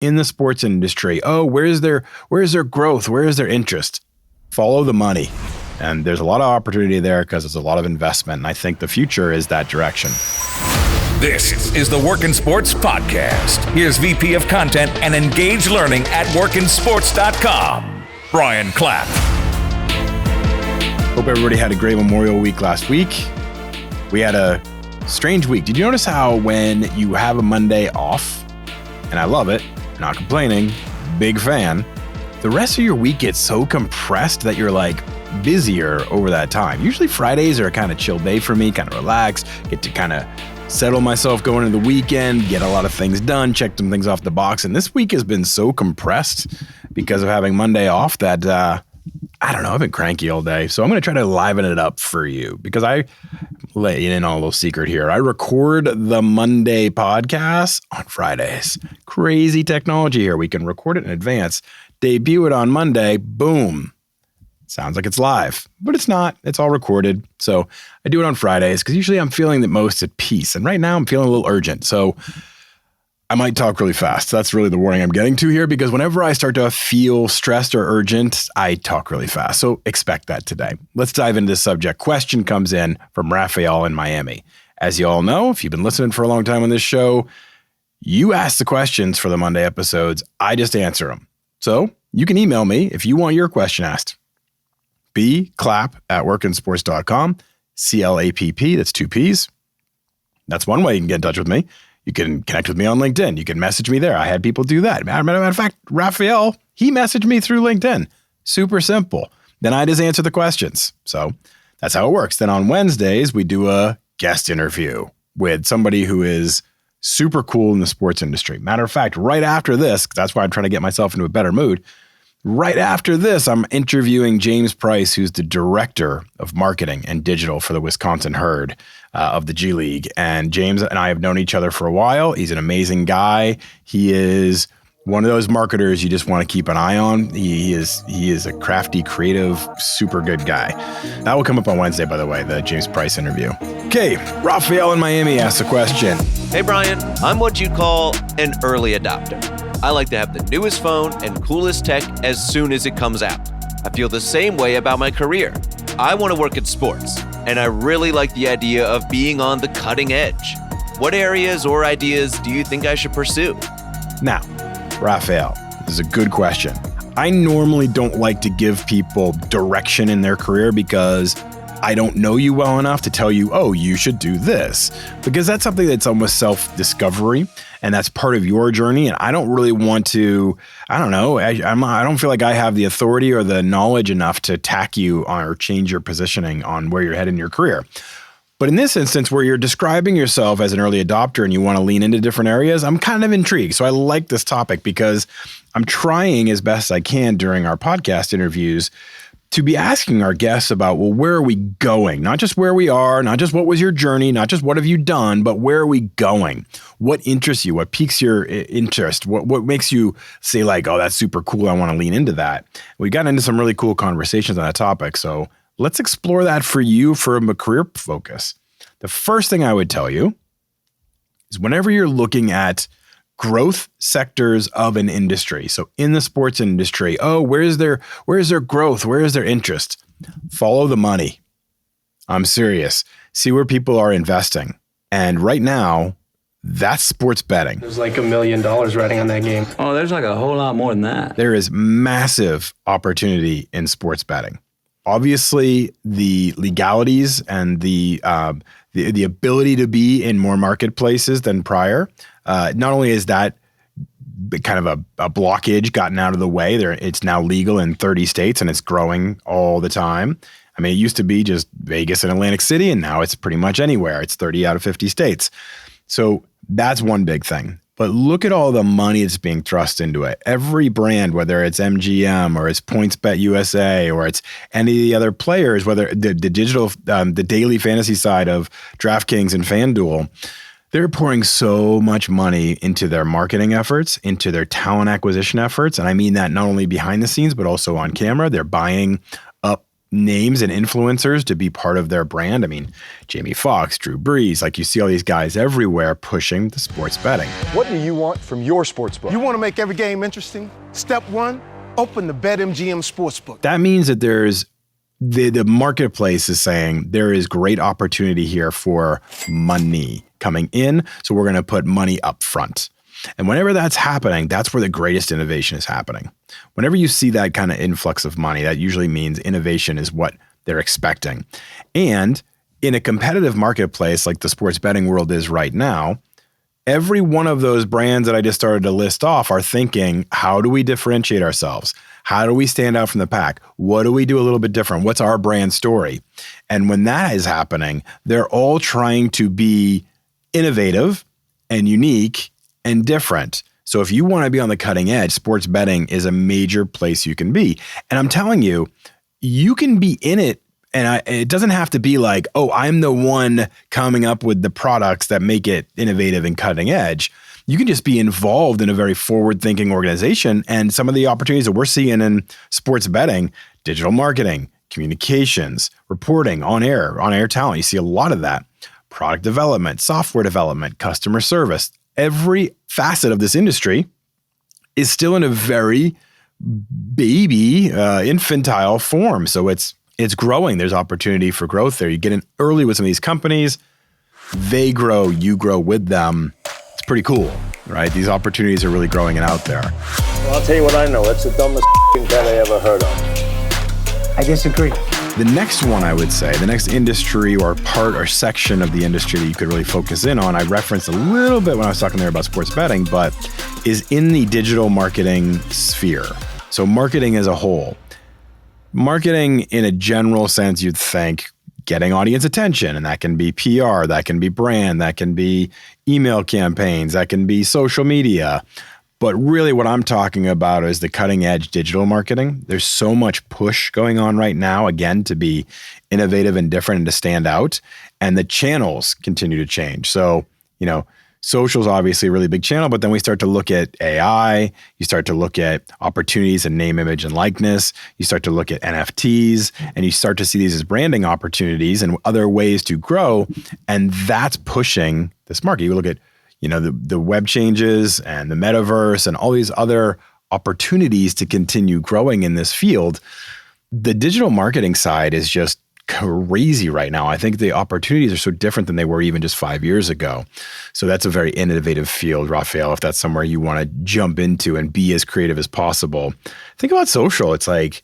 in the sports industry. Oh, where's their growth? Where is their interest? Follow the money. And there's a lot of opportunity there because there's a lot of investment. And I think the future is that direction. This is the Workin' Sports Podcast. Here's VP of Content and Engaged Learning at workinsports.com, Brian Clapp. Hope everybody had a great Memorial Week last week. We had a strange week. Did you notice how when you have a Monday off, and I love it, not complaining, big fan, the rest of your week gets so compressed that you're like busier over that time. Usually Fridays are a kind of chill day for me, kind of relax, get to kind of settle myself going into the weekend, get a lot of things done, check some things off the box. And this week has been so compressed because of having Monday off that, I don't know, I've been cranky all day. So I'm going to try to liven it up for you because I let you in on a little secret here. I record the Monday podcast on Fridays. Crazy technology here. We can record it in advance, debut it on Monday, boom. Sounds like it's live, but it's not. It's all recorded. So I do it on Fridays because usually I'm feeling the most at peace. And right now I'm feeling a little urgent. So I might talk really fast. That's really the warning I'm getting to here because whenever I start to feel stressed or urgent, I talk really fast. So expect that today. Let's dive into this subject. Question comes in from Raphael in Miami. As you all know, if you've been listening for a long time on this show, you ask the questions for the Monday episodes. I just answer them. So you can email me if you want your question asked. bclapp@workinsports.com, CLAPP, that's 2 P's. That's one way you can get in touch with me. You can connect with me on LinkedIn. You can message me there. I had people do that. Matter of fact, Raphael, he messaged me through LinkedIn. Super simple. Then I just answer the questions. So that's how it works. Then on Wednesdays, we do a guest interview with somebody who is super cool in the sports industry. Matter of fact, right after this, that's why I'm trying to get myself into a better mood. Right after this, I'm interviewing James Price, who's the director of marketing and digital for the Wisconsin Herd of the G League. And James and I have known each other for a while. He's an amazing guy. He is one of those marketers you just want to keep an eye on. He is a crafty, creative, super good guy. That will come up on Wednesday, by the way, the James Price interview. Okay, Raphael in Miami asks a question. Hey, Brian, I'm what you'd call an early adopter. I like to have the newest phone and coolest tech as soon as it comes out. I feel the same way about my career. I want to work in sports, and I really like the idea of being on the cutting edge. What areas or ideas do you think I should pursue? Now, Raphael, this is a good question. I normally don't like to give people direction in their career because I don't know you well enough to tell you, oh, you should do this, because that's something that's almost self-discovery and that's part of your journey. And I don't really want to, I don't know, I don't feel like I have the authority or the knowledge enough to tack you on or change your positioning on where you're headed in your career. But in this instance, where you're describing yourself as an early adopter and you want to lean into different areas, I'm kind of intrigued. So I like this topic because I'm trying as best I can during our podcast interviews to be asking our guests about, well, where are we going? Not just where we are, not just what was your journey, not just what have you done, but where are we going? What interests you? What piques your interest? What makes you say like, oh, that's super cool, I want to lean into that? We got into some really cool conversations on that topic. So let's explore that for you from a career focus. The first thing I would tell you is whenever you're looking at growth sectors of an industry. So in the sports industry, oh, where's their growth? Where is their interest? Follow the money. I'm serious. See where people are investing. And right now, that's sports betting. There's like $1 million riding on that game. Oh, there's like a whole lot more than that. There is massive opportunity in sports betting. Obviously, the legalities and the ability to be in more marketplaces than prior. Not only is that kind of a blockage gotten out of the way, it's now legal in 30 states and it's growing all the time. I mean, it used to be just Vegas and Atlantic City, and now it's pretty much anywhere. It's 30 out of 50 states. So that's one big thing. But look at all the money that's being thrust into it. Every brand, whether it's MGM or it's PointsBet USA or it's any of the other players, whether the digital, the daily fantasy side of DraftKings and FanDuel, they're pouring so much money into their marketing efforts, into their talent acquisition efforts. And I mean that not only behind the scenes, but also on camera. They're buying up names and influencers to be part of their brand. I mean, Jamie Foxx, Drew Brees, like you see all these guys everywhere pushing the sports betting. What do you want from your sportsbook? You want to make every game interesting? Step one, open the BetMGM Sportsbook. That means that there's the marketplace is saying there is great opportunity here for money coming in. So we're going to put money up front. And whenever that's happening, that's where the greatest innovation is happening. Whenever you see that kind of influx of money, that usually means innovation is what they're expecting. And in a competitive marketplace like the sports betting world is right now, every one of those brands that I just started to list off are thinking, how do we differentiate ourselves? How do we stand out from the pack? What do we do a little bit different? What's our brand story? And when that is happening, they're all trying to be innovative and unique and different. So if you want to be on the cutting edge, sports betting is a major place you can be. And I'm telling you, you can be in it. And it doesn't have to be like, oh, I'm the one coming up with the products that make it innovative and cutting edge. You can just be involved in a very forward-thinking organization. And some of the opportunities that we're seeing in sports betting, digital marketing, communications, reporting, on-air talent, you see a lot of that. Product development, software development, customer service. Every facet of this industry is still in a very baby, infantile form. So it's growing. There's opportunity for growth there. You get in early with some of these companies. They grow, you grow with them. It's pretty cool, right? These opportunities are really growing and out there. Well, I'll tell you what I know. It's the dumbest bet I ever heard of. I disagree. The next one, I would say, the next industry or part or section of the industry that you could really focus in on, I referenced a little bit when I was talking there about sports betting, but is in the digital marketing sphere. So marketing as a whole. Marketing in a general sense, you'd think getting audience attention, and that can be PR, that can be brand, that can be email campaigns, that can be social media. But really what I'm talking about is the cutting edge digital marketing. There's so much push going on right now, again, to be innovative and different and to stand out. And the channels continue to change. So, social is obviously a really big channel, but then we start to look at AI. You start to look at opportunities in name, image, and likeness. You start to look at NFTs, and you start to see these as branding opportunities and other ways to grow. And that's pushing this market. You look at the web changes and the metaverse and all these other opportunities to continue growing in this field. The digital marketing side is just crazy right now. I think the opportunities are so different than they were even just 5 years ago. So that's a very innovative field, Raphael, if that's somewhere you want to jump into and be as creative as possible. Think about social. It's like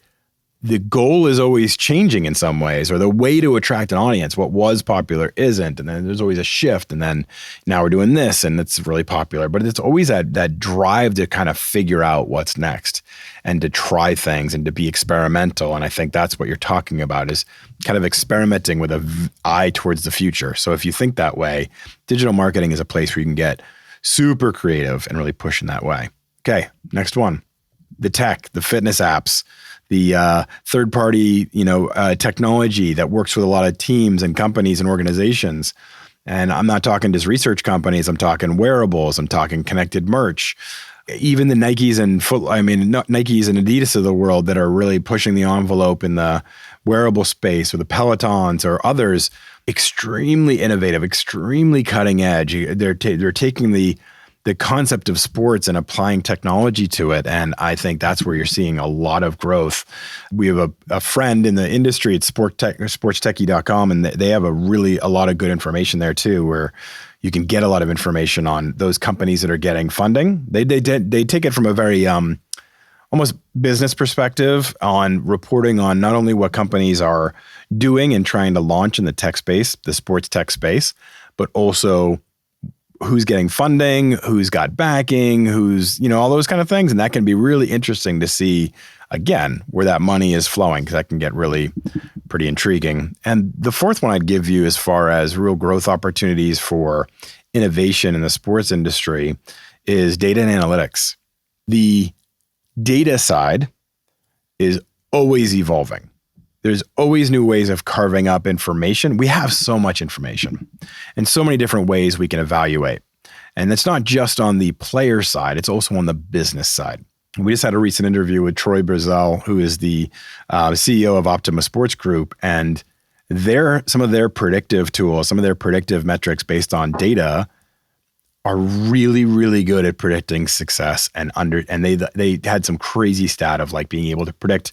the goal is always changing in some ways, or the way to attract an audience. What was popular isn't. And then there's always a shift. And then now we're doing this and it's really popular. But it's always that drive to kind of figure out what's next and to try things and to be experimental. And I think that's what you're talking about, is kind of experimenting with an eye towards the future. So if you think that way, digital marketing is a place where you can get super creative and really push in that way. Okay, next one. The tech, the fitness apps, the third-party, technology that works with a lot of teams and companies and organizations. And I'm not talking just research companies. I'm talking wearables. I'm talking connected merch. Even the Nikes and Nikes and Adidas of the world that are really pushing the envelope in the wearable space, or the Pelotons or others, extremely innovative, extremely cutting edge. They're taking the concept of sports and applying technology to it. And I think that's where you're seeing a lot of growth. We have a friend in the industry at sportstechie.com, and they have a lot of good information there too, where you can get a lot of information on those companies that are getting funding. They take it from a very almost business perspective on reporting on not only what companies are doing and trying to launch in the tech space, the sports tech space, but also who's getting funding, who's got backing, who's, all those kind of things. And that can be really interesting to see, again, where that money is flowing, because that can get really pretty intriguing. And the fourth one I'd give you as far as real growth opportunities for innovation in the sports industry is data and analytics. The data side is always evolving. There's always new ways of carving up information. We have so much information and so many different ways we can evaluate. And it's not just on the player side, it's also on the business side. We just had a recent interview with Troy Brazell, who is the CEO of Optima Sports Group, and some of their predictive tools, some of their predictive metrics based on data are really, really good at predicting success. And they had some crazy stat of like being able to predict,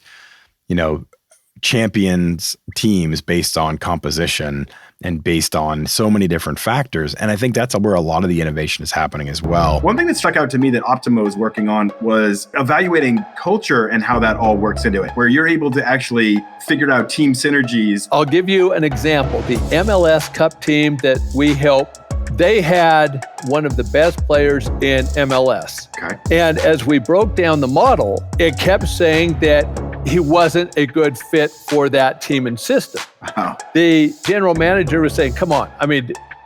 champions teams based on composition and based on so many different factors. And I think that's where a lot of the innovation is happening as well. One thing that stuck out to me that Optima was working on was evaluating culture and how that all works into it, where you're able to actually figure out team synergies. I'll give you an example. The MLS Cup team that we helped, they had one of the best players in MLS. Okay. And as we broke down the model, it kept saying that he wasn't a good fit for that team and system. Wow. The general manager was saying, come on,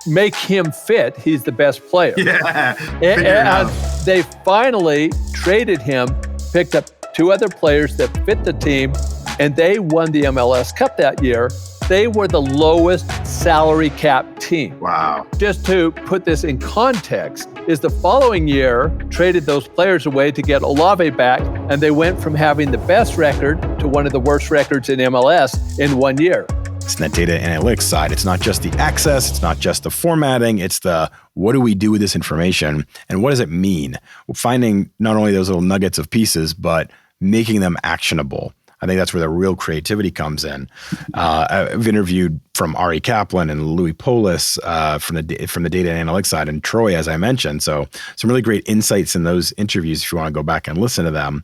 make him fit. He's the best player. Yeah. And they finally traded him, picked up 2 other players that fit the team, and they won the MLS Cup that year. They were the lowest salary cap team. Wow. Just to put this in context, is the following year traded those players away to get Olave back, and they went from having the best record to one of the worst records in MLS in 1 year. It's that data analytics side. It's not just the access. It's not just the formatting. It's the what do we do with this information and what does it mean? Finding not only those little nuggets of pieces, but making them actionable. I think that's where the real creativity comes in. I've interviewed from Ari Kaplan and Louis Polis from the data analytics side, and Troy, as I mentioned. So some really great insights in those interviews if you want to go back and listen to them.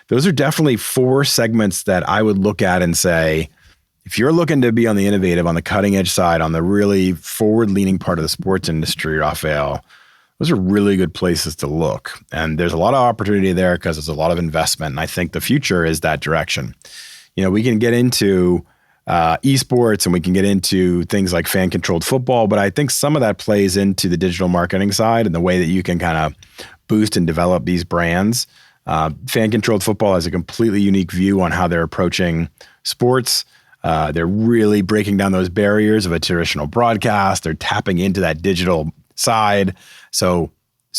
Those are definitely 4 segments that I would look at and say, if you're looking to be on the innovative, on the cutting edge side, on the really forward-leaning part of the sports industry, Raphael, those are really good places to look. And there's a lot of opportunity there because there's a lot of investment. And I think the future is that direction. We can get into esports and we can get into things like fan-controlled football, but I think some of that plays into the digital marketing side and the way that you can kind of boost and develop these brands. Fan-controlled football has a completely unique view on how they're approaching sports. They're really breaking down those barriers of a traditional broadcast. They're tapping into that digital side. So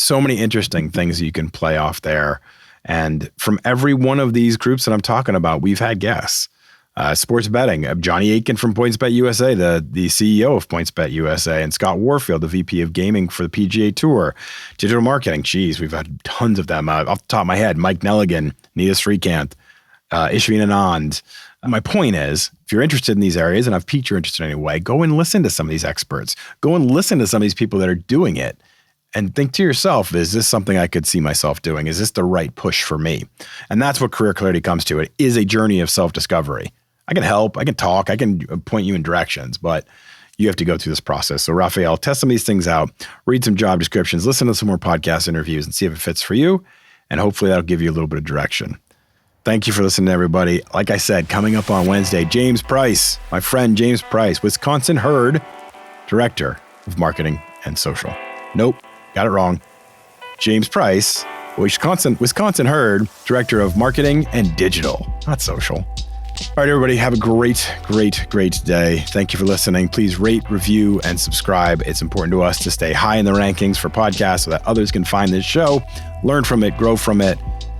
many interesting things you can play off there. And from every one of these groups that I'm talking about, we've had guests. Sports betting, Johnny Aitken from PointsBet USA, the CEO of PointsBet USA, and Scott Warfield, the VP of gaming for the PGA Tour. Digital marketing, we've had tons of them. Off the top of my head, Mike Nelligan, Nita Srikanth, Ishveen Anand. My point is, if you're interested in these areas, and I've piqued your interest in any way, go and listen to some of these experts. Go and listen to some of these people that are doing it. And think to yourself, is this something I could see myself doing? Is this the right push for me? And that's what Career Clarity comes to. It is a journey of self-discovery. I can help, I can talk, I can point you in directions, but you have to go through this process. So Raphael, test some of these things out, read some job descriptions, listen to some more podcast interviews and see if it fits for you. And hopefully that'll give you a little bit of direction. Thank you for listening, everybody. Like I said, coming up on Wednesday, James Price, my friend James Price, Wisconsin Herd, Director of Marketing and Social. Nope, got it wrong. James Price, Wisconsin Herd, Director of Marketing and Digital, not Social. All right, everybody, have a great day. Thank you for listening. Please rate, review, and subscribe. It's important to us to stay high in the rankings for podcasts so that others can find this show, learn from it, grow from it,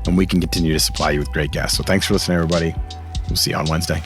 and we can continue to supply you with great guests. So thanks for listening, everybody. We'll see you on Wednesday.